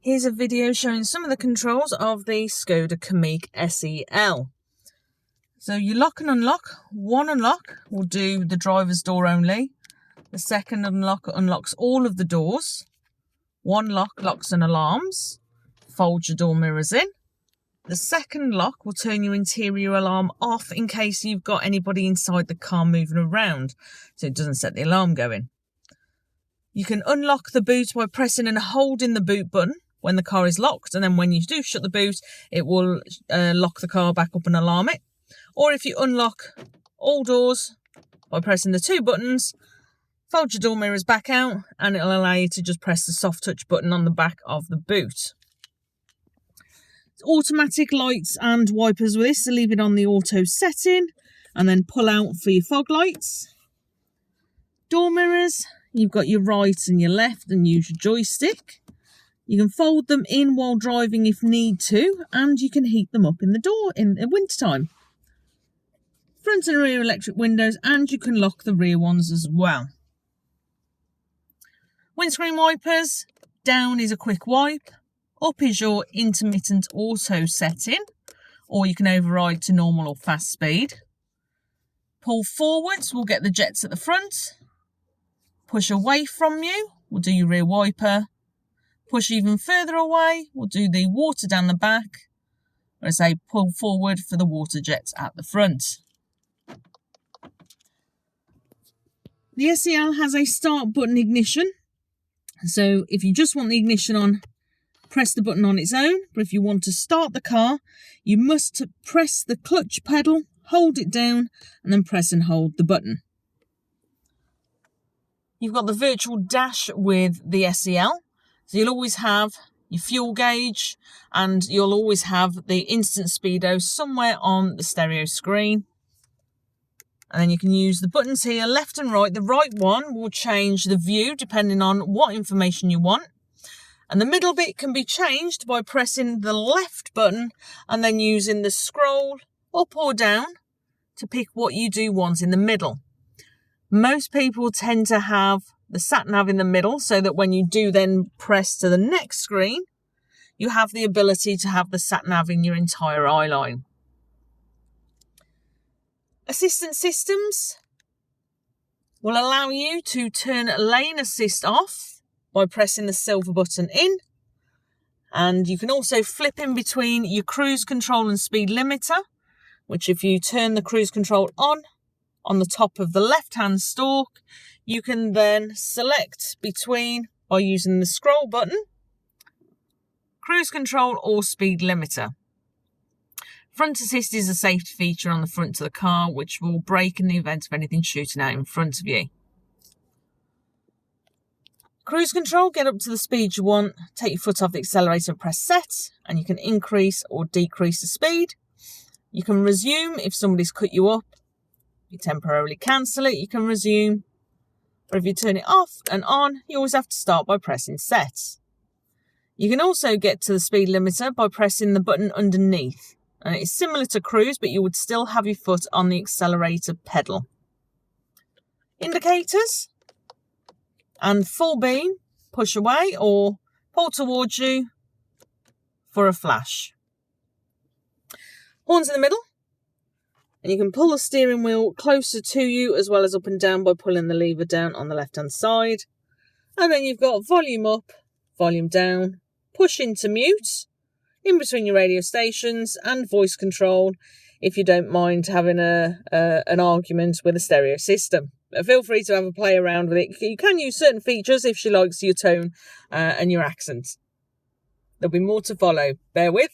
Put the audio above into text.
Here's a video showing some of the controls of the Skoda Kamiq Sel. So you lock and unlock. One unlock will do the driver's door only. The second unlock unlocks all of the doors. One lock locks and alarms. Fold your door mirrors in. The second lock will turn your interior alarm off in case you've got anybody inside the car moving around, so it doesn't set the alarm going. You can unlock the boot by pressing and holding the boot button when the car is locked, and then when you do shut the boot, it will lock the car back up and alarm it. Or if you unlock all doors by pressing the two buttons, fold your door mirrors back out, and it'll allow you to just press the soft touch button on the back of the boot. It's automatic lights and wipers with this, so leave it on the auto setting and then pull out for your fog lights. Door mirrors, you've got your right and your left, and use your joystick. You can fold them in while driving if need to, and you can heat them up in the door in the winter time. Front and rear electric windows, and you can lock the rear ones as well. Windscreen wipers, down is a quick wipe, up is your intermittent auto setting, or you can override to normal or fast speed. Pull forwards will get the jets at the front. Push away from you will do your rear wiper. Push even further away will do the water down the back. Or I say pull forward for the water jets at the front. The SEL has a start button ignition. So if you just want the ignition on, press the button on its own. But if you want to start the car, you must press the clutch pedal, hold it down, and then press and hold the button. You've got the virtual dash with the SEL. So you'll always have your fuel gauge, and you'll always have the instant speedo somewhere on the stereo screen. And then you can use the buttons here, left and right. The right one will change the view depending on what information you want. And the middle bit can be changed by pressing the left button and then using the scroll up or down to pick what you do want in the middle. Most people tend to have the sat-nav in the middle, so that when you do then press to the next screen, you have the ability to have the sat-nav in your entire eye line. Assistance systems will allow you to turn lane assist off by pressing the silver button in, and you can also flip in between your cruise control and speed limiter, which if you turn the cruise control on the top of the left-hand stalk, you can then select between, by using the scroll button, cruise control or speed limiter. Front assist is a safety feature on the front of the car, which will brake in the event of anything shooting out in front of you. Cruise control, get up to the speed you want, take your foot off the accelerator and press set, and you can increase or decrease the speed. You can resume if somebody's cut you up. You temporarily cancel it, you can resume. Or if you turn it off and on, you always have to start by pressing set. You can also get to the speed limiter by pressing the button underneath. And it's similar to cruise, but you would still have your foot on the accelerator pedal. Indicators and full beam, push away or pull towards you for a flash. Horns in the middle. And you can pull the steering wheel closer to you as well as up and down by pulling the lever down on the left-hand side. And then you've got volume up, volume down, push into mute, in between your radio stations, and voice control if you don't mind having an argument with a stereo system. But feel free to have a play around with it. You can use certain features if she likes your tone and your accent. There'll be more to follow. Bear with.